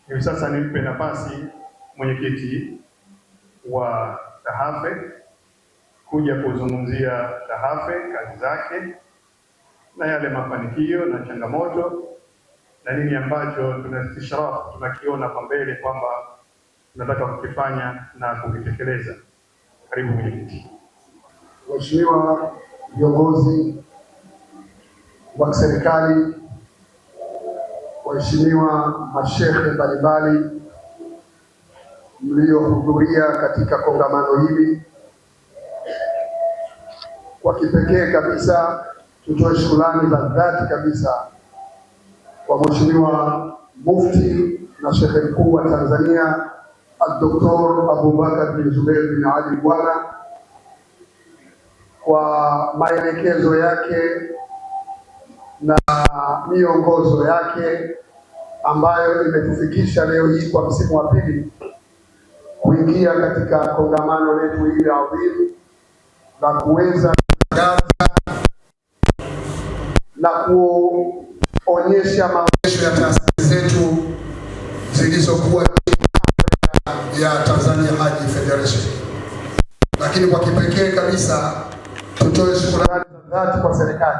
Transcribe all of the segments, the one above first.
Hivi sasa nimpe nafasi mwenyekiti wa TAHAFE kuja kuzungumzia TAHAFE, kazi zake na yale mafanikio na changamoto na nini ambacho tunakiona kwa mbele kwamba tunataka kukifanya na kukitekeleza. Karibu mwenyekiti. Mheshimiwa viongozi wa serikali, waheshimiwa mashehe mbalimbali mliohudhuria katika kongamano hili, kwa kipekee kabisa tutoe shukrani za dhati kabisa kwa Mheshimiwa Mufti na Shehe Mkuu wa Tanzania Dr. Abubakar bin Zubeir bin Ali Bwana kwa maelekezo yake na miongozo yake ambayo imetufikisha leo hii kwa msimu wa pili kuingia katika kongamano letu hili adhimu na kuweza kutangaza na kuonyesha maonyesho ya taasisi zetu zilizokuwa ya Tanzania Haji Federation. Lakini kwa kipekee kabisa tutoe shukrani za dhati kwa serikali,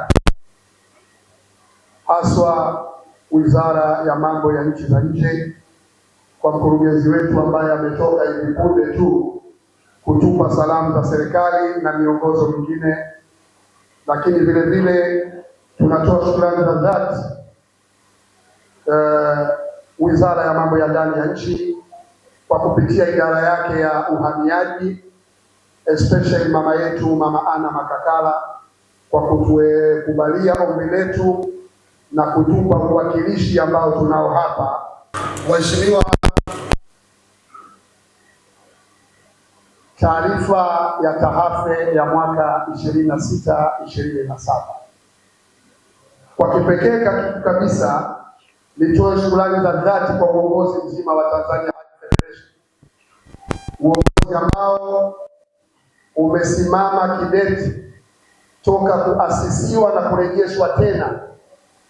haswa Wizara ya Mambo ya Nchi za Nje, kwa mkurugenzi wetu ambaye ametoka hivi punde tu kutupa salamu za serikali na miongozo mingine. Lakini vile vile tunatoa shukrani za dhati Wizara ya Mambo ya Ndani ya Nchi kwa kupitia idara yake ya uhamiaji, especially mama yetu Mama Ana Makakala kwa kutukubalia ombi letu na kutupa uwakilishi ambao tunao hapa. Waheshimiwa, taarifa ya TAHAFE ya mwaka 26-27. Kwa kipekee kabisa nitoe shukrani za dhati kwa uongozi mzima wa Tanzania Haji Federation, uongozi ambao umesimama kidete toka kuasisiwa na kurejeshwa tena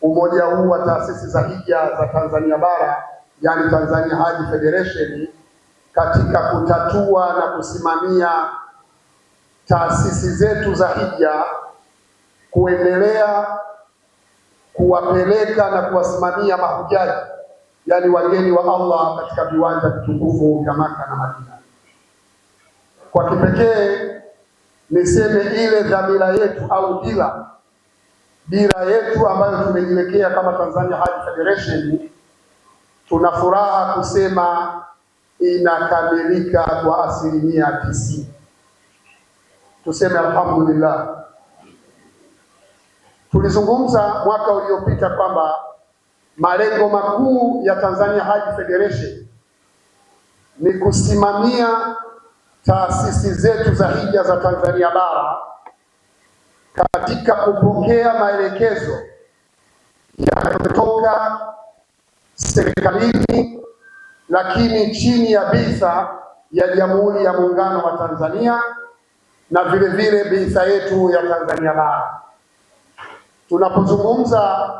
umoja huu wa taasisi za hija za Tanzania bara, yani Tanzania Haji Federation, katika kutatua na kusimamia taasisi zetu za hija, kuendelea kuwapeleka na kuwasimamia mahujaji, yani wageni wa Allah katika viwanja vitukufu vya Maka na Madina. Kwa kipekee niseme ile dhamira yetu au dira yetu ambayo tumejiwekea kama Tanzania Haji Federation, tuna furaha kusema inakamilika kwa 90%. Tuseme alhamdulillah. Tulizungumza mwaka uliopita kwamba malengo makuu ya Tanzania Haji Federation ni kusimamia taasisi zetu za hija za Tanzania bara katika kupokea maelekezo yanayotoka serikalini, lakini chini ya Biitha ya Jamhuri ya Muungano wa Tanzania na vile vile Biitha yetu ya Tanzania bara. Tunapozungumza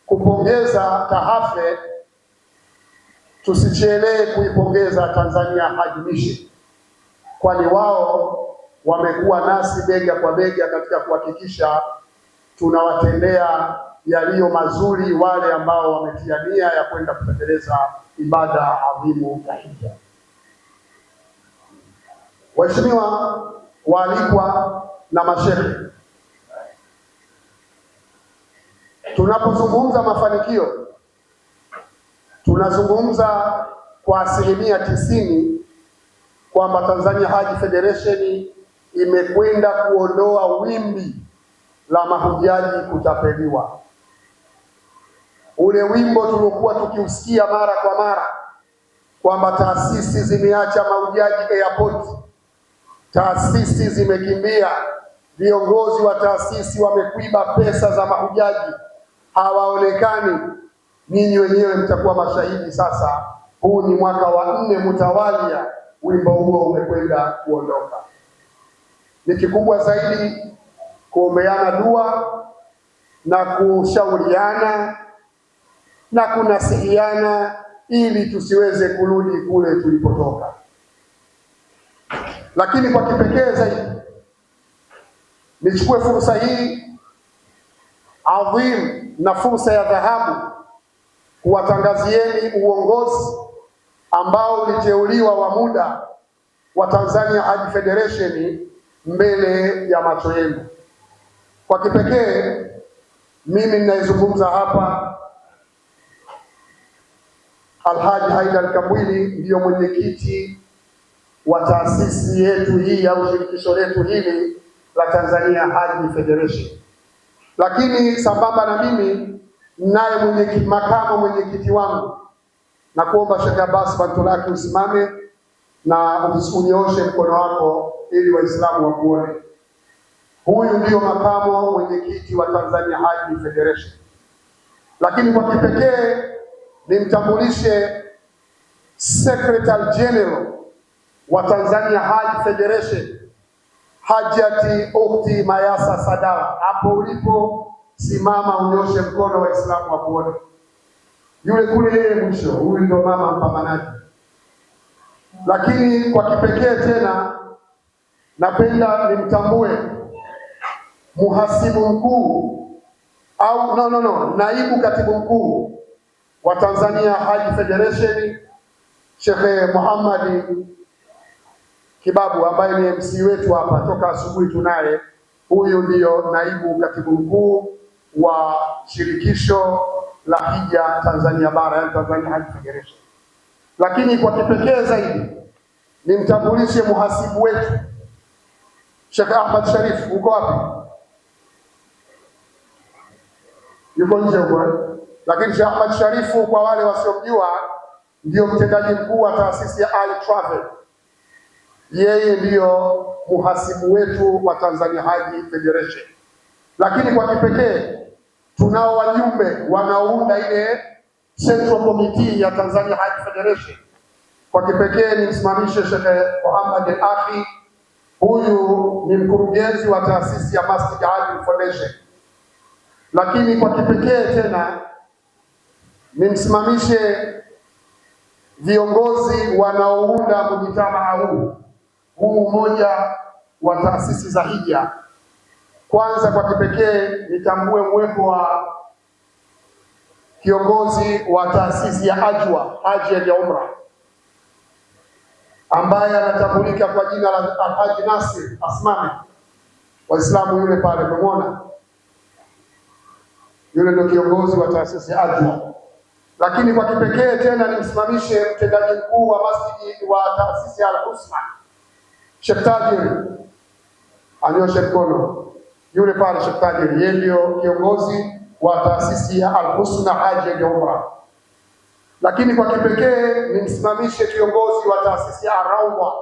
kupongeza TAHAFE, tusichelee kuipongeza Tanzania Haji Mission, kwani wao wamekuwa nasi bega kwa bega katika kuhakikisha tunawatendea yaliyo mazuri wale ambao wametia nia ya kwenda kutekeleza ibada adhimu ya hija. Waheshimiwa waalikwa na mashehe, tunapozungumza mafanikio tunazungumza kwa 90% kwamba Tanzania Haji Federation imekwenda kuondoa wimbi la mahujaji kutapeliwa. Ule wimbo tuliokuwa tukiusikia mara kwa mara kwamba taasisi zimeacha mahujaji airport, taasisi zimekimbia, viongozi wa taasisi wamekuiba pesa za mahujaji, hawaonekani. Ninyi wenyewe mtakuwa mashahidi. Sasa huu ni mwaka wa 4 mtawalia wimbo huo umekwenda kuondoka. Ni kikubwa zaidi kuombeana dua na kushauriana na kunasihiana ili tusiweze kurudi kule tulipotoka. Lakini kwa kipekee zaidi nichukue fursa hii adhim na fursa ya dhahabu kuwatangazieni uongozi ambao uliteuliwa wa muda wa Tanzania Hajj Federation mbele ya macho yenu. Kwa kipekee mimi ninayezungumza hapa, Alhaji Haidar Kabwili, ndiyo mwenyekiti wa taasisi yetu hii au shirikisho letu hili la Tanzania Hajj Federation. Lakini sambamba na mimi naye makamu mwenyekiti wangu, na kuomba Sheikh Abbas Bantulaki usimame na unyooshe mkono wako ili Waislamu wakuone. Huyu ndio makamu mwenyekiti wa Tanzania Hajj Federation. Lakini kwa kipekee nimtambulishe Secretary General wa Tanzania Hajj Federation, Hajati Ukhti Mayasa Sadala. Hapo ulipo simama, unyoshe mkono, Waislamu wakuone. Yule kule yeye mwisho, huyu ndio mama mpambanaji. Lakini kwa kipekee tena napenda nimtambue muhasibu mkuu au naibu katibu mkuu wa Tanzania Hajj Federation, Sheikh Muhammad Kibabu, ambaye ni MC wetu hapa toka asubuhi tunaye. Huyu ndiyo naibu katibu mkuu wa shirikisho la hija Tanzania bara, yani Tanzania Hajj Federation. Lakini kwa kipekee zaidi nimtambulishe muhasibu wetu Sheikh Ahmad Sharif. Uko wapi? Yuko nje huko. Lakini Sheikh Ahmad Sharifu, kwa wale wasiomjua, ndio mtendaji mkuu wa taasisi ya Al Travel. Yeye ndiyo muhasibu wetu wa Tanzania Hajj Federation. Lakini kwa kipekee tunao wajumbe wanaounda ile Central Committee ya Tanzania Hajj Federation. Kwa kipekee nimsimamishe Sheikh Muhammad Al-Akhi. Huyu ni mkurugenzi wa taasisi ya Masjid Hajj Foundation. Lakini kwa kipekee tena nimsimamishe viongozi wanaounda mujitamaa huu mmoja wa taasisi za hija. Kwanza kwa kipekee nitambue uwepo wa kiongozi wa taasisi ya Ajwa Haji ya Umra, ambaye anatambulika kwa jina la Haji Nasir Asmani. Waislamu yule pale mmemwona, yule ndio kiongozi wa taasisi ya Ajwa. Lakini kwa kipekee tena nimsimamishe mtendaji mkuu wa masjidi wa taasisi ya Al-Husna, Sheikh Tajir, anyoshe mkono. Yule pale Sheikh Tajir, yeye ndio kiongozi wa taasisi ya Al-Husna Haji ya Umra. Lakini kwa kipekee nimsimamishe kiongozi wa taasisi ya Ar-Rawda,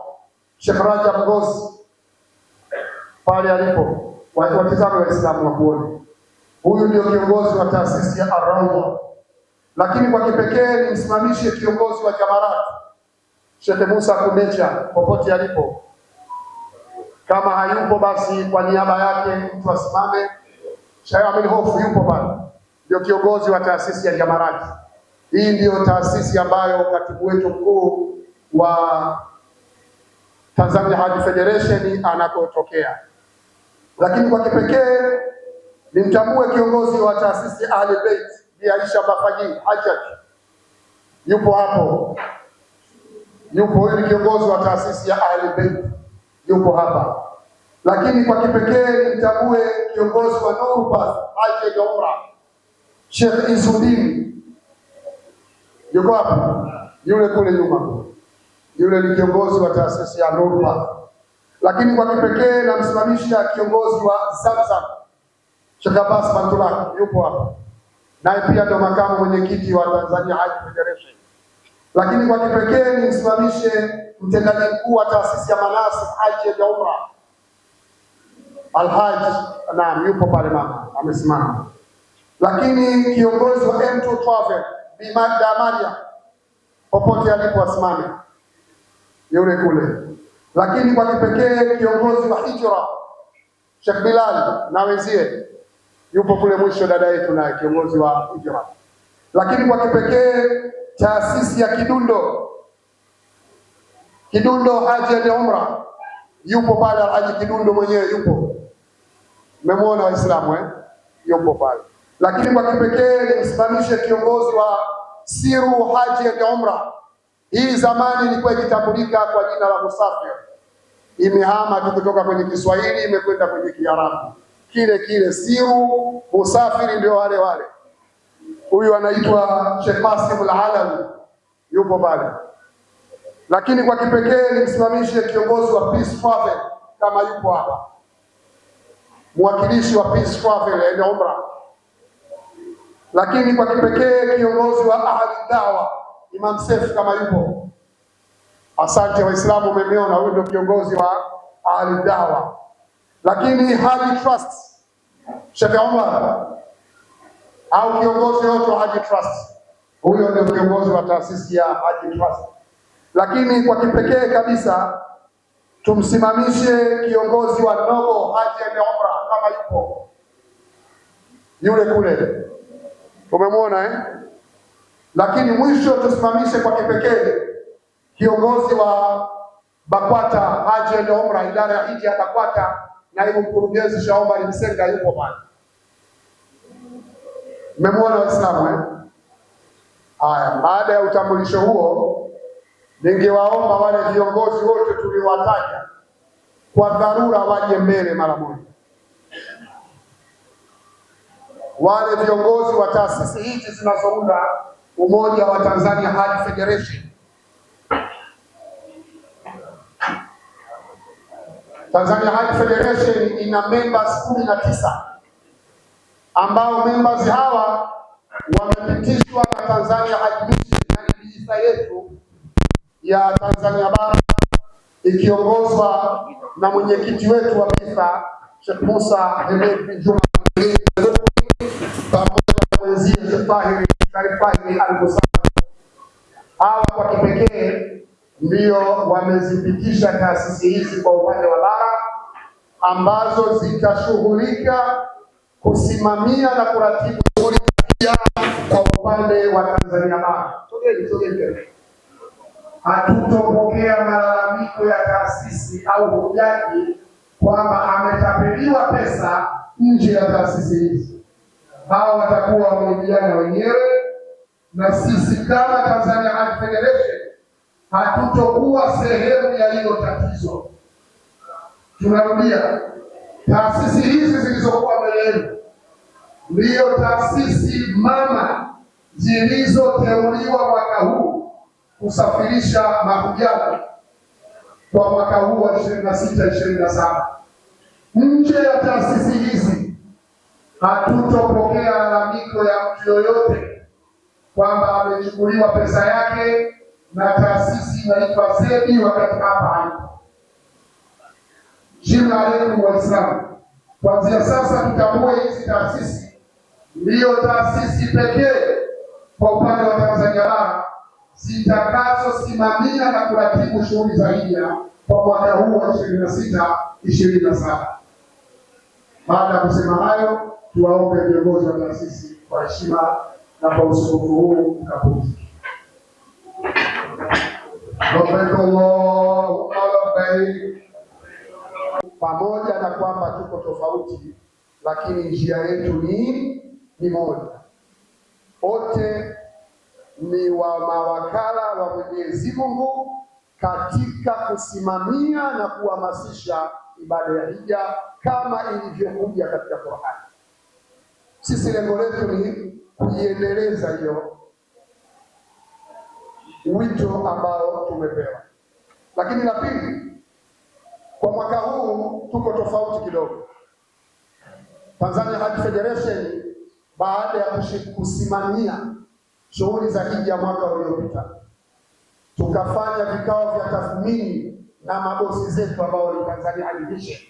Sheikh Rajab Gozi, pale alipo. Watazame Waislamu wakuone. Huyu ndio kiongozi wa taasisi ya Ar-Rawda. Lakini kwa kipekee nimsimamishe kiongozi wa Jamarat, Sheikh Musa Kundecha, popote alipo. Kama hayupo basi kwa niaba yake mtu asimame. Sheikh Amin Hofu yupo pale, ndio kiongozi wa taasisi ya Jamarat. Hii ndiyo taasisi ambayo katibu wetu mkuu wa Tanzania Hajj Federation anakotokea. Lakini kwa kipekee nimtambue kiongozi wa taasisi ya Ahlul Bait, Bi Aisha Bafaji Hajjaj, yupo hapo. Huyu ni kiongozi wa taasisi ya Ahlul Bait, yupo hapa. Lakini kwa kipekee nimtambue kiongozi wa Nuru Path Haji ya Umra, Sheikh Izudin, yuko hapa. Yule kule nyuma, yule ni kiongozi wa taasisi ya Nuru Path. Lakini kwa kipekee namsimamisha kiongozi wa Zamzam, Sheikh Abbas Bantulaki, yupo hapa. Naye pia ndo makamu mwenyekiti wa Tanzania Hajj Federation. Lakini kwa kipekee nimsimamishe mtendaji mkuu wa taasisi ya Manasik Haji ya Umra, Alhaji, naam, yupo pale mama, amesimama. Lakini kiongozi wa M2 Travel, Bi Magda Maria, popote alipo asimame, yule kule. Lakini kwa kipekee kiongozi wa Hijra, Sheikh Bilal na wenzie, yupo kule mwisho dada yetu naye kiongozi wa Hijra. Lakini kwa kipekee taasisi ya Kidundo Haji and Umra, yupo pale Alhaji Kidundo mwenyewe yupo, mmemwona Waislamu yupo pale. Lakini kwa kipekee nimsimamishe kiongozi wa Siru Haji and Umra. Hii zamani ilikuwa ikitambulika kwa jina la Musafir, imehama tu kutoka kwenye Kiswahili imekwenda kwenye Kiarabu, kile Siru Musafiri ndio wale. Huyu anaitwa Sheikh Qasim Al-Alawi yupo pale. Lakini kwa kipekee nimsimamishe kiongozi wa Peace Travel kama yupo hapa, mwakilishi wa Peace Travel and Umra. Lakini kwa kipekee kiongozi wa Ahli Dawa Imam Seif kama yupo. Asante Waislamu, mmeniona, huyu ndio kiongozi wa Ahli Dawa. Lakini Haji Trust Sheikh Omar au kiongozi wote wa Haji Trust, huyo ndio kiongozi wa taasisi ya Haji Trust. Lakini kwa kipekee kabisa tumsimamishe kiongozi wa Nogo Haji and Umra kama yupo, yule kule umemwona Lakini mwisho tusimamishe kwa kipekee kiongozi wa BAKWATA Haji and Umra, idara ya hija ya BAKWATA, naibu mkurugenzi Sheikh Omar Msenga yupo pale. Mmemwona Waislamu Haya, baada ya utambulisho huo, ningewaomba wale viongozi wote tuliowataja kwa dharura waje mbele mara moja. Wale viongozi wa taasisi hizi zinazounda Umoja wa Tanzania Hajj Federation. Tanzania Hajj Federation ina members 19 ambao members hawa wamepitishwa na Tanzania Hajj Mission, yani visa yetu ya Tanzania bara ikiongozwa na mwenyekiti wetu wa visa Sheikh Musa Hemed bin Juma pamoja na mwenzie Sheikh Tahir Sharifai Al-Busari. Hawa kwa kipekee ndio wamezipitisha taasisi hizi kwa upande wa bara, ambazo zitashughulika kusimamia na kuratibu shughuli kwa upande wa Tanzania bara. Sogeni. Hatutopokea malalamiko ya taasisi au hujaji kwamba ametapeliwa pesa nje ya taasisi hizi. Hawa watakuwa wameibiana wenyewe, na sisi kama Tanzania Hajj Federation hatutokuwa sehemu ya hilo tatizo. Tunarudia, taasisi hizi zilizokuwa mbele yenu ndiyo taasisi mama zilizoteuliwa mwaka huu kusafirisha mahujaji kwa mwaka huu wa 26-27. Nje ya taasisi hizi hatutopokea malalamiko ya mtu yoyote kwamba amechukuliwa pesa yake na taasisi inaitwa Zebi wakati hapa haipo. Jina letu Waislamu, kuanzia sasa tutambue hizi taasisi ndiyo taasisi pekee kwa upande wa Tanzania bara zitakazosimamia na kuratibu shughuli za hija kwa mwaka huu wa 26-27. Baada ya kusema hayo, tuwaombe viongozi wa taasisi kwa heshima na kwa usumbufu huu mkapumzike. Pamoja na kwamba tuko tofauti, lakini njia yetu ni moja. Wote ni wa mawakala wa Mwenyezi Mungu katika kusimamia na kuhamasisha ibada ya hija kama ilivyokuja katika Qur'an. Sisi lengo letu ni kuiendeleza hiyo wito ambao tumepewa. Lakini la pili, kwa mwaka huu tuko tofauti kidogo. Tanzania Hajj Federation baada ya kusimamia shughuli za hija mwaka uliopita, tukafanya vikao vya tathmini na mabosi zetu ambao ni Tanzania Hajj Mission.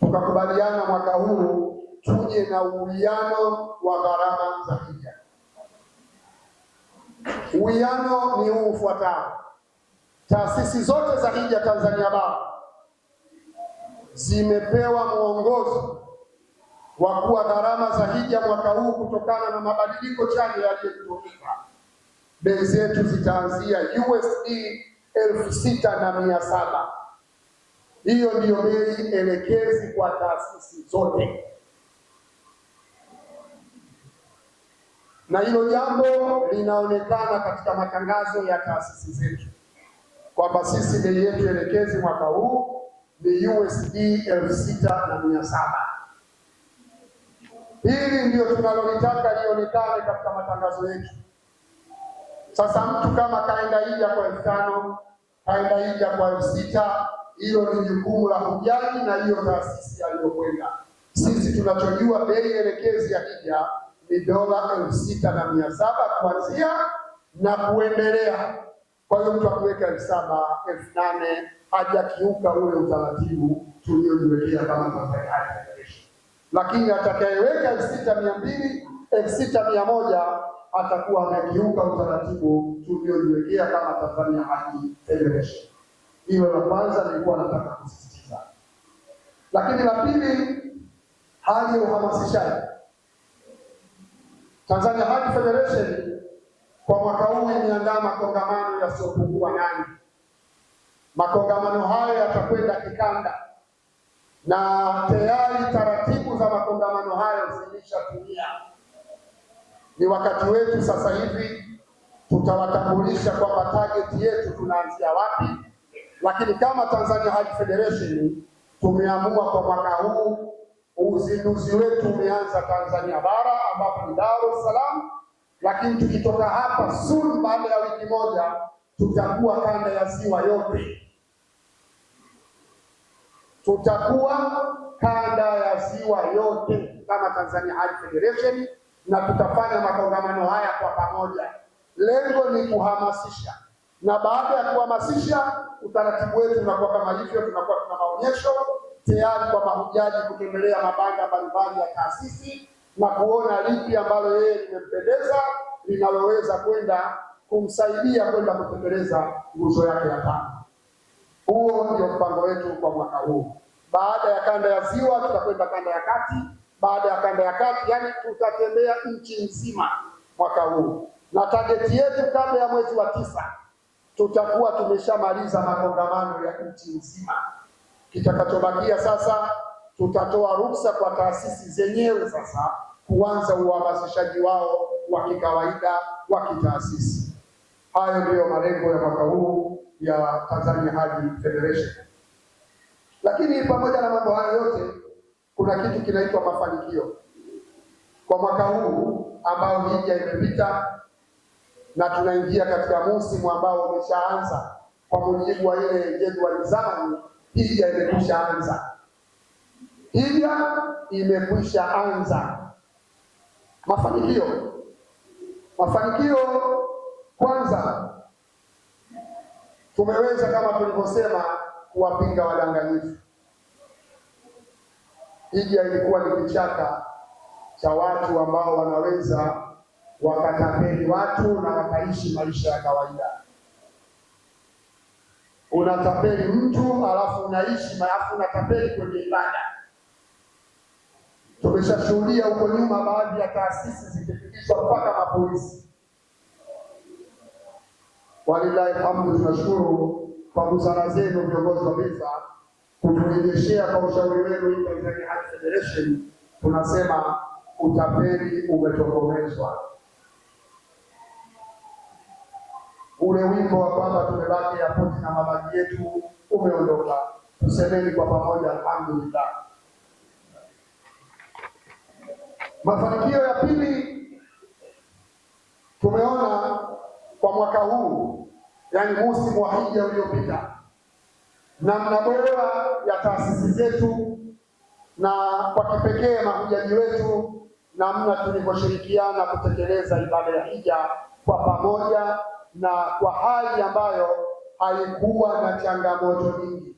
Tukakubaliana mwaka huu tuje na uwiano wa gharama za hija. Uwiano ni huu ufuatao: taasisi zote za hija Tanzania bara zimepewa mwongozo wa kuwa gharama za hija mwaka huu, kutokana na mabadiliko chanya yaliyotokea, bei zetu zitaanzia USD 6,700. Hiyo ndiyo bei elekezi kwa taasisi zote, na hilo jambo linaonekana katika matangazo ya taasisi zetu kwamba sisi bei yetu elekezi mwaka huu ni USD 6,700. Hili ndio tunalolitaka lionekane katika matangazo yetu. Sasa mtu kama kaenda hija kwa 5,000, kaenda hija kwa 6,000, hilo ni jukumu la hujaji na hiyo taasisi aliyokwenda. Sisi tunachojua bei elekezi ya hija ni dola 6,700 kuanzia na kuendelea. Kwa hiyo mtu akiweka 7,000, 8,000 hajakiuka ule utaratibu tuliojiwekea kama Tanzania Hajj Federation. Lakini atakayeweka 6,200, 6,100 atakuwa amekiuka utaratibu tuliojiwekea kama Tanzania Hajj Federation. Hilo la kwanza nilikuwa nataka kusisitiza. Lakini la pili, hali ya uhamasishaji. Tanzania Hajj Federation kwa mwaka huu imeandaa makongamano yasiyopungua 8. Makongamano hayo yatakwenda kikanda na tayari taratibu za makongamano hayo zilishatumia. Ni wakati wetu sasa hivi tutawatambulisha kwamba target yetu tunaanzia wapi, lakini kama Tanzania Hajj Federation tumeamua kwa mwaka huu uzinduzi wetu umeanza Tanzania bara ambapo ni Dar es Salaam, lakini tukitoka hapa soon baada ya wiki moja tutakuwa kanda ya ziwa yote. Tutakuwa kanda ya ziwa yote kama Tanzania Hajj Federation na tutafanya makongamano haya kwa pamoja. Lengo ni kuhamasisha, na baada ya kuhamasisha utaratibu wetu unakuwa kama hivyo, tunakuwa tuna maonyesho tayari kwa mahujaji kutembelea mabanda mbalimbali ya taasisi na kuona lipi ambalo yeye limempendeza linaloweza kwenda kumsaidia kwenda kutekeleza nguzo yake ya 5. Huo ndio mpango wetu kwa mwaka huu. Baada ya kanda ya ziwa tutakwenda kanda ya kati, baada ya kanda ya kati yani tutatembea nchi nzima mwaka huu, na target yetu kabla ya mwezi wa 9 tutakuwa tumeshamaliza makongamano ya nchi nzima. Kitakachobakia sasa, tutatoa ruhusa kwa taasisi zenyewe sasa kuanza uhamasishaji wao wa kikawaida wa kitaasisi. Hayo ndiyo malengo ya mwaka huu ya Tanzania Hajj Federation. Lakini pamoja na mambo hayo yote, kuna kitu kinaitwa mafanikio. Kwa mwaka huu ambao hija imepita na tunaingia katika msimu ambao umeshaanza, kwa mujibu wa ile jedwali zamani, hija imekwisha anza. Hija imekwisha anza. Mafanikio kwanza, tumeweza kama tulivyosema kuwapinga wadanganyifu. Hija ilikuwa ni kichaka cha watu ambao wanaweza wakatapeli watu na wakaishi maisha ya kawaida. Unatapeli mtu alafu unaishi alafu unatapeli kwenye ibada. Tumeshashuhudia huko nyuma baadhi ya taasisi zikifikishwa mpaka mapolisi. Walilahi alhamdu, tunashukuru kwa busara zenu viongozi wa BIFA kuturejeshea kwa ushauri wenu Tanzania Hajj Federation. Tunasema utapeli umetokomezwa. Ule wimbo wa kwamba tumebaki airport na mabagi yetu umeondoka. Tusemeni kwa pamoja alhamdulillah. Mafanikio ya pili, tumeona kwa mwaka huu, yani msimu wa hija uliopita, namna bora ya taasisi zetu na kwa kipekee mahujaji wetu, namna tulivyoshirikiana kutekeleza ibada ya hija kwa pamoja na kwa hali ambayo haikuwa na changamoto nyingi.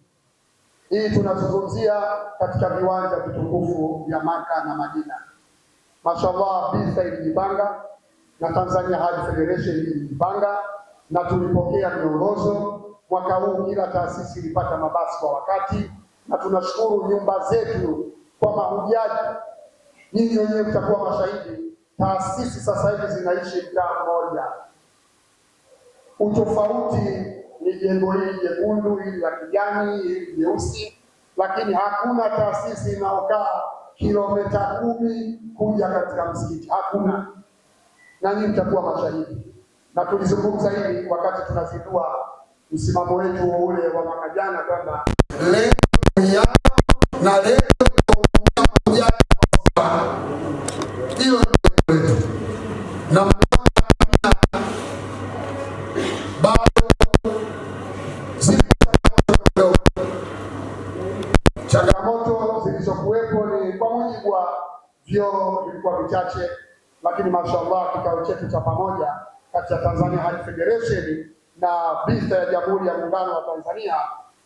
Hii tunazungumzia katika viwanja vitukufu vya Maka na Madina. Mashallah, BIFA ilijipanga na Tanzania Hajj Federation ilijipanga na tulipokea miongozo. Mwaka huu kila taasisi ilipata mabasi kwa wakati, na tunashukuru nyumba zetu kwa mahujaji. Nyinyi wenyewe mtakuwa mashahidi, taasisi sasa hivi zinaishi mtaa mmoja. Utofauti ni jengo hili jekundu, hili la kijani, hili jeusi, lakini hakuna taasisi inayokaa kilomita 10 kuja katika msikiti, hakuna. Na nyinyi mtakuwa mashahidi, na tulizungumza hili wakati tunazindua msimamo wetu ule wa mwaka jana kwamba leo na leo hiyo na bado changamoto zilizokuwepo ni kwa mujibu wa vyoo vilikuwa vichache, lakini mashallah kikao chetu cha pamoja kati ya Tanzania Hajj Federation na BISTA ya Jamhuri ya Muungano wa Tanzania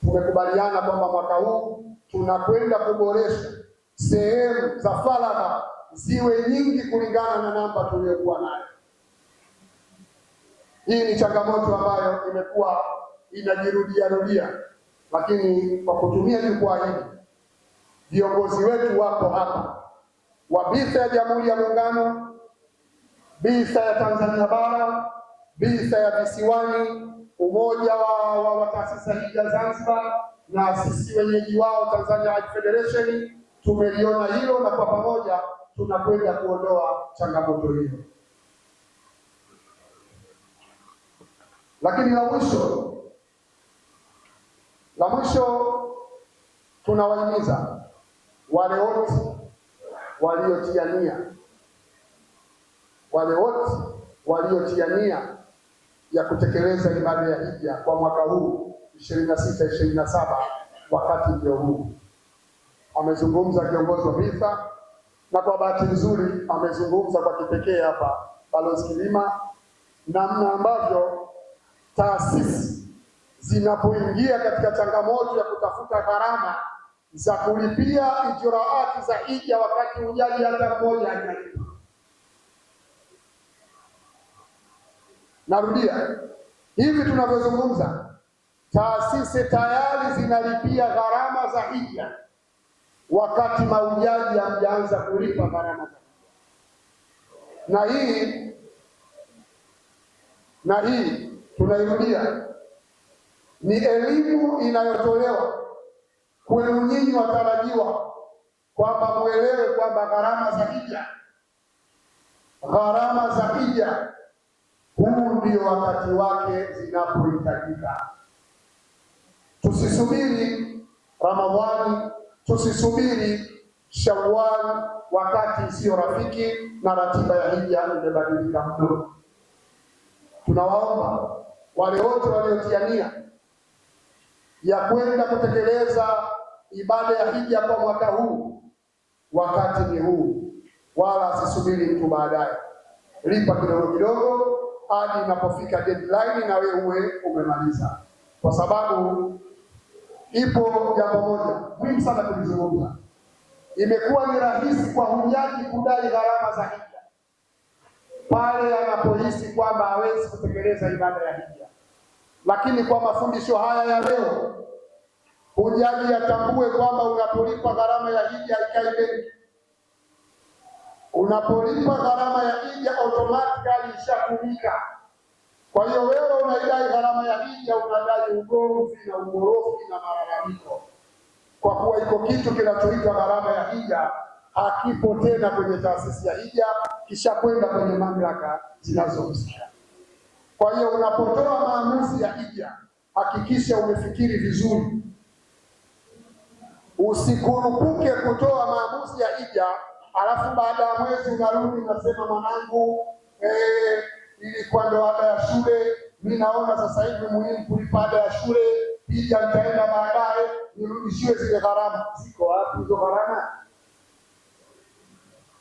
tumekubaliana kwamba mwaka huu tunakwenda kuboresha sehemu za faragha ziwe nyingi kulingana na namba tuliyokuwa nayo. Hii ni changamoto ambayo imekuwa inajirudia, lakini kwa kutumia jukwaa hili viongozi wetu wako hapa wa BISTA ya Jamhuri ya Muungano, BISTA ya Tanzania Bara, BISTA ya Visiwani, umoja wa taasisi za hija Zanzibar na sisi wenyeji wao Tanzania Hajj Federation tumeliona hilo, na kwa pamoja tunakwenda kuondoa changamoto hiyo. Lakini la mwisho tunawahimiza wale wote waliotia nia ya kutekeleza ibada ya hija kwa mwaka huu 26-27 wakati ndio huu. Amezungumza kiongozi wa BISTA, na kwa bahati nzuri amezungumza kwa kipekee hapa Balozi Kilima, namna ambavyo taasisi zinapoingia katika changamoto ya kutafuta gharama za kulipia ijraati za hija wakati hujaji hata mmoja hajalipa. Narudia, hivi tunavyozungumza taasisi tayari zinalipia gharama za hija wakati mahujaji hawajaanza kulipa gharama za hija. Na hii tunairudia, ni elimu inayotolewa kwenu nyinyi watarajiwa, kwamba muelewe kwamba gharama za hija huu ndio wakati wake zinapohitajika. Tusisubiri Ramadhani, tusisubiri Shawwal wakati sio rafiki na ratiba ya hija imebadilika mno. Tunawaomba wale wote waliotia nia ya kwenda kutekeleza ibada ya hija kwa mwaka huu, wakati ni huu, wala asisubiri mtu baadaye. Lipa kidogo kidogo hadi inapofika deadline na wewe uwe umemaliza, kwa sababu ipo jambo moja muhimu sana kulizungumza. Imekuwa ni rahisi kwa hujaji kudai gharama za hija pale anapohisi kwamba hawezi kutekeleza ibada ya hija, lakini kwa mafundisho haya ya leo hujaji atambue kwamba unapolipa gharama ya hija haikai benki. Unapolipa gharama ya hija automatically ishatumika. Kwa hiyo wewe unaidai gharama ya hija, unadai ugomvi na ugorofi na malalamiko, kwa kuwa iko kitu kinachoitwa gharama ya hija hakipo tena kwenye taasisi ya hija, kisha kwenda kwenye mamlaka zinazohusika. Kwa hiyo unapotoa maamuzi ya hija, hakikisha umefikiri vizuri. Usikurupuke kutoa maamuzi ya hija alafu baada ya mwezi unarudi unasema mwanangu, ilikuwa ndo ada ya shule, mimi naona sasa hivi muhimu kulipa ada ya shule, hija nitaenda baadaye, nirudishiwe zile gharama. Ziko wapi hizo gharama?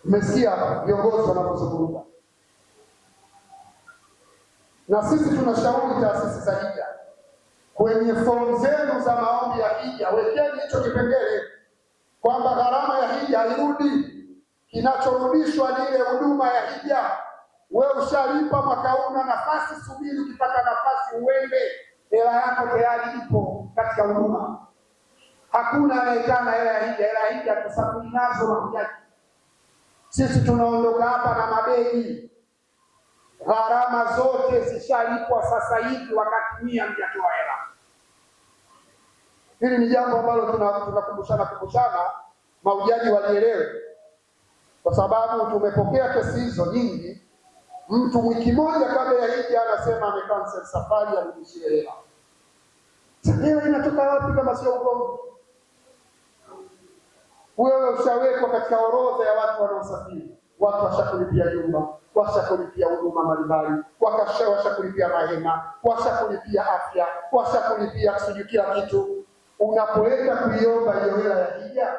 Mmesikia viongozi wanapozungumza. Na sisi tunashauri taasisi za hija, kwenye fomu zenu za maombi ya hija wekeni hicho kipengele kwamba gharama ya hija irudi. Kinachorudishwa ni ile huduma ya hija. Wewe ushalipa mwaka huu na nafasi, subiri, ukipata nafasi uende, hela yako tayari ipo katika huduma. Hakuna anayekana hela ya hija. Hela ya hija tusafiri nazo mahujaji. Sisi tunaondoka hapa na mabegi. gharama zote zishalipwa sasa hivi, wakati nia mjatoa hela. Hili ni jambo ambalo tunakumbushana mahujaji walielewe, kwa sababu tumepokea kesi hizo nyingi. Mtu wiki moja kabla ya hija anasema amekansel safari, arudishie hela. Hela inatoka wapi kama sio ugomvi? Wewe ushawekwa katika orodha ya watu wanaosafiri, watu washakulipia nyumba, washakulipia huduma mbalimbali, washakulipia mahema, washakulipia afya, washakulipia sijui kila kitu. Unapoenda kuiomba hiyo hela ya hija,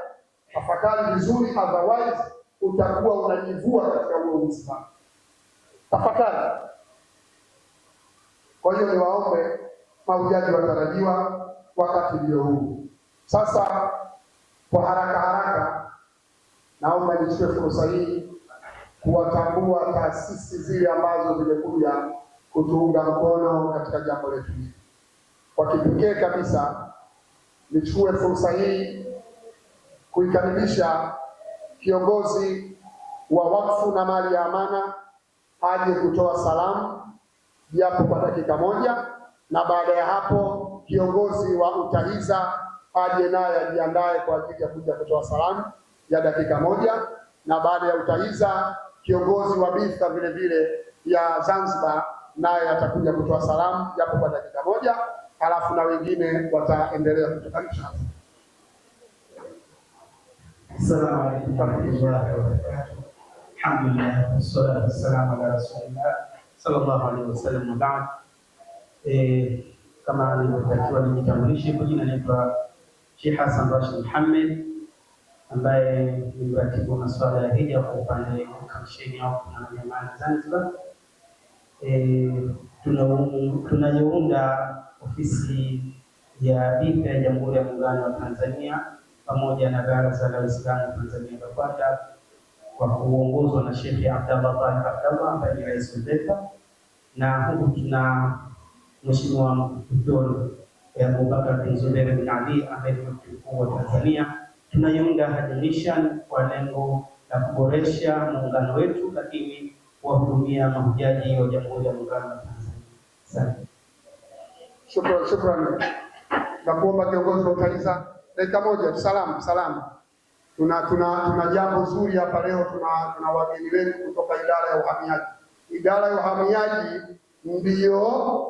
tafakari vizuri, otherwise utakuwa unajivua katika huo Uislamu. Tafakari. Kwa hiyo niwaombe mahujaji watarajiwa wakati ndio huu. Sasa kwa haraka naomba nichukue fursa hii kuwatambua taasisi zile ambazo zimekuja kutuunga mkono katika jambo letu hili. Kwa kipekee kabisa nichukue fursa hii kuikaribisha kiongozi wa wakfu na mali ya amana aje kutoa salamu japo kwa dakika moja, na baada ya hapo kiongozi wa utahiza aje naye ajiandae kwa ajili ya kuja kutoa salamu ya dakika moja, na baada ya utahiza kiongozi wa BIFTA vile vile ya Zanzibar naye atakuja kutoa salamu japo kwa dakika moja, halafu na wengine wataendelea kutukaribisha. Assalamu alaykum warahmatullahi wabarakatuh. Alhamdulillah wassalatu wassalamu ala rasulillah sallallahu alaihi wasallam wa ba'd. Kama nilivyotakiwa nijitambulishe, kwa jina naitwa Sheikh Hassan Rashid Muhammad, ambaye ni mratibu wa masuala ya hija kwa upande wa kamisheni ya Amana Zanzibar. Tunayounda ofisi ya BIFTA ya Jamhuri ya Muungano wa Tanzania pamoja na Baraza la Waislamu Tanzania BAKWATA kwa kuongozwa na Sheikh Abdallah Talib Abdallah ambaye ni rais wa BIFTA, na huku tuna Mheshimiwa Dr. Abubakar bin Zubair bin Ali ambaye ni mkuu wa Tanzania. Tunayounda Hajj Mission kwa lengo la kuboresha muungano wetu, lakini kuwahudumia mahujaji wa Jamhuri ya Muungano wa Tanzania. Shukrani. Na kuomba kiongozi wa utaiza dakika moja. Salamu. Tuna jambo zuri hapa leo. Tuna wageni wetu kutoka idara ya uhamiaji. Idara ya uhamiaji ndiyo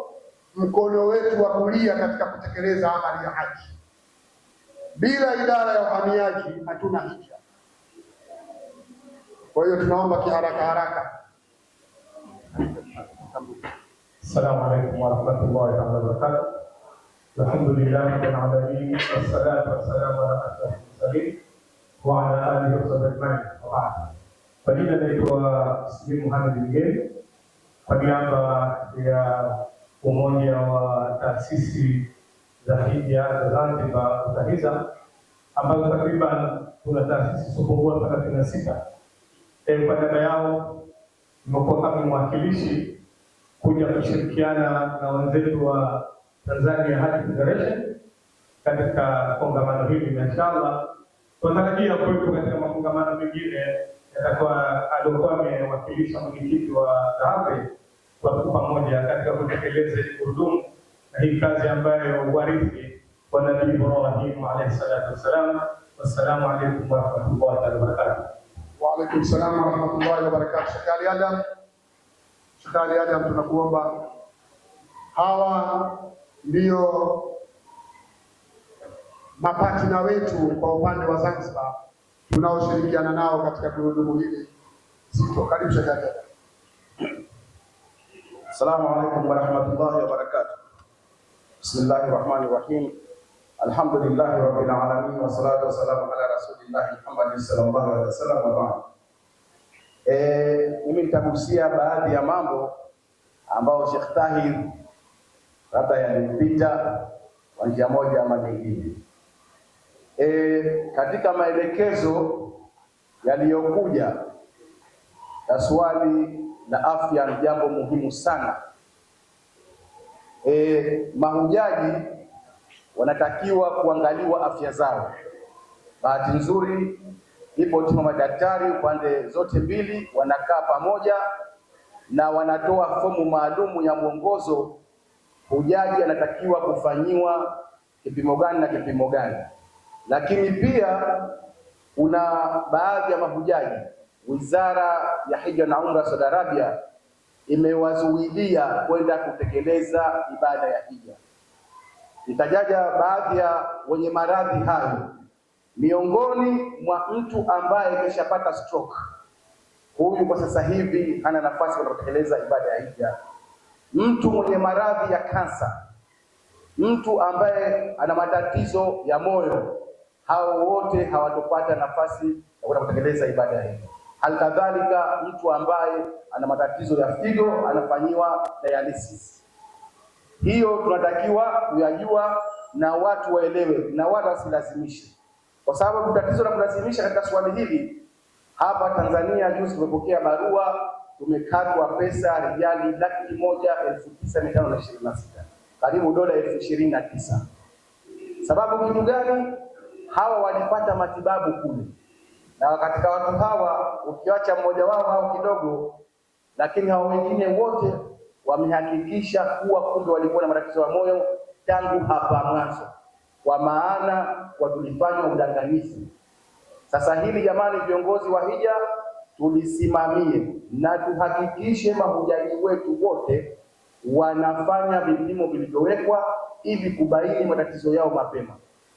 mkono wetu wa kulia katika kutekeleza amali ya haji. Bila idara ya uhamiaji hatuna hija. Kwa hiyo tunaomba kiharaka. Assalamu alaykum wa rahmatullahi wa barakatuh. Alhamdulillah rabbil alamin, wassalatu wassalamu ala ashrafil mursalin wa ala alihi wa sahbihi wa ba'd. Kwa jina naitwa Sidi Muhammad Mgeni, kwa niaba ya umoja wa taasisi za hija za Zanzibar utahiza, ambazo takriban kuna taasisi zisizopungua 36. Kwa niaba yao nimekuwa kama mwakilishi kuja kushirikiana na wenzetu wa Tanzania Hajj Federation katika kongamano hili. Inshallah tunatarajia kuwepo katika makongamano mengine aliokuwa amewakilisha mwenyekiti wa TAHAFE kwa pamoja katika kutekeleza gurudumu na hii kazi ambayo warithi wa Nabii Ibrahim alayhi salatu wassalam. Wassalamu alaykum wa rahmatullahi wa barakatuh. Wa alaykum salaam wa rahmatullahi wa barakatuh. Shukari Adam, tunakuomba. Hawa ndio mapatina wetu kwa upande wa Zanzibar tunaoshirikiana nao katika gurudumu hili. Karibu Shukari Adam. Assalamu alaykum wa rahmatullahi wa barakatuh. Bismillahir rahmanir rahim. Alhamdulillahi rabbil alamin wa salatu wassalamu ala rasulillahi Muhammad sallallahu alaihi wasallam wa ba'd. Mimi nitagusia baadhi ya mambo ambayo Sheikh Tahir labda yalipita kwa njia moja ama nyingine. Katika maelekezo yaliyokuja ya swali la afya ni jambo muhimu sana. Mahujaji wanatakiwa kuangaliwa afya zao. Bahati nzuri ipo timu madaktari upande zote mbili wanakaa pamoja na wanatoa fomu maalumu ya mwongozo hujaji anatakiwa kufanyiwa kipimo gani na kipimo gani. Lakini pia kuna baadhi ya mahujaji, Wizara ya Hija na Umra Saudi Arabia imewazuilia kwenda kutekeleza ibada ya hija. Nitajaja baadhi ya wenye maradhi hayo. Miongoni mwa mtu ambaye ameshapata stroke, huyu kwa sasa hivi hana nafasi ya kutekeleza ibada ya hija. Mtu mwenye maradhi ya kansa, mtu ambaye ana matatizo ya moyo, hao wote hawatopata nafasi ya kutekeleza ibada ya hija. Halikadhalika mtu ambaye ana matatizo ya figo anafanyiwa dialysis. Hiyo tunatakiwa kuyajua na watu waelewe na wala wasilazimishe, kwa sababu tatizo la kulazimisha katika swali hili hapa Tanzania, juzi tumepokea barua, tumekatwa pesa riyali 1,926, karibu dola 29,000. Sababu kitu gani? Hawa walipata matibabu kule, na katika watu hawa ukiacha mmoja wao hao kidogo, lakini hao wengine wote wamehakikisha kuwa kumbe walikuwa na matatizo ya moyo tangu hapa mwanzo, kwa maana tulifanya udanganyifu. Sasa hili jamani, viongozi wa hija tulisimamie na tuhakikishe mahujaji wetu wote wanafanya vipimo vilivyowekwa ili kubaini matatizo yao mapema.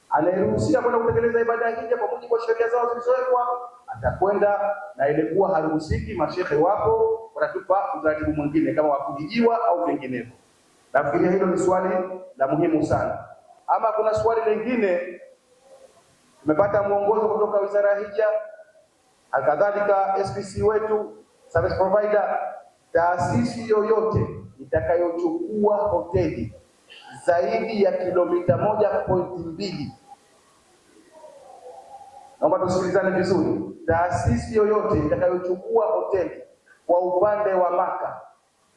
Anayeruhusiwa kwenda kutekeleza ibada ya hija kwa mujibu wa sheria zao zilizowekwa atakwenda, na ilikuwa haruhusiki, mashehe wapo watatupa utaratibu mwingine kama wakuhijiwa au vinginevyo. Nafikiria hilo ni swali la muhimu sana. Ama kuna swali lingine, tumepata mwongozo kutoka Wizara ya Hija, kadhalika SPC wetu, service provider, taasisi yoyote itakayochukua hoteli zaidi ya kilomita 1.2, naomba tusikilizane vizuri, taasisi yoyote itakayochukua hoteli kwa upande wa Maka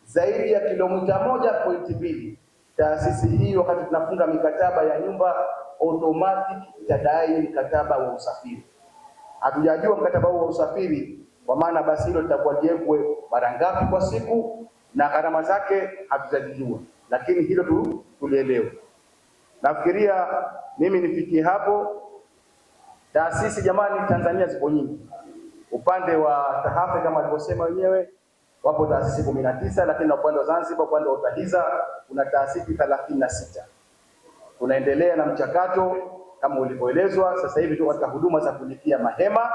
zaidi ya kilomita 1.2, taasisi hii wakati tunafunga mikataba ya nyumba automatic itadai mkataba wa usafiri. Hatujajua mkataba wa usafiri, kwa maana basi hilo litakuwa jepwe mara ngapi kwa siku na gharama zake hatujajua, lakini hilo tulielewe. Nafikiria mimi nifikie hapo. Taasisi jamani, Tanzania zipo nyingi. Upande wa Tahafe kama alivyosema wenyewe wapo taasisi 19, lakini upande wa Zanzibar, upande wa Utahiza kuna taasisi 36. Tunaendelea na mchakato kama ulivyoelezwa. Sasa hivi tuko katika huduma za kulipia mahema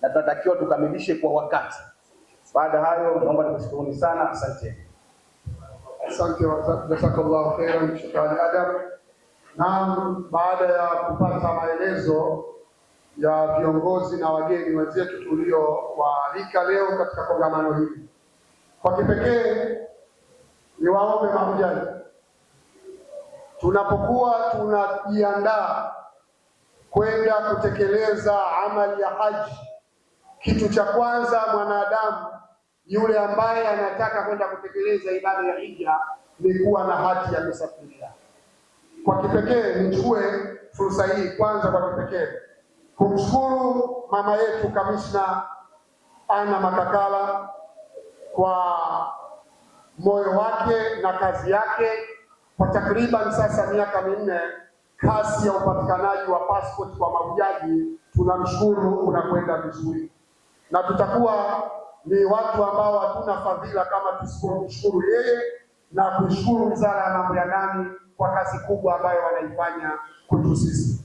na tunatakiwa tukamilishe kwa wakati. Baada hayo naomba nikushukuruni sana, asante. Asante, jazakallahu khairan, shukrani Adam. Naam, baada ya kupata maelezo ya viongozi na wageni wenzetu tuliowaalika leo katika kongamano hili, kwa kipekee ni waombe mahujaji, tunapokuwa tunajiandaa kwenda kutekeleza amali ya haji, kitu cha kwanza mwanadamu yule ambaye anataka kwenda kutekeleza ibada ya hija ni kuwa na hati ya kusafiria. Kwa kipekee nichukue fursa hii kwanza kwa kipekee kumshukuru mama yetu Kamishna Anna Makakala kwa moyo wake na kazi yake. Kwa takriban sasa miaka 4, kasi ya upatikanaji wa passport kwa mahujaji tunamshukuru unakwenda vizuri, na tutakuwa ni watu ambao hatuna fadhila kama tusipomshukuru yeye na kushukuru Wizara ya Mambo ya Ndani kwa kazi kubwa ambayo wanaifanya kwetu sisi.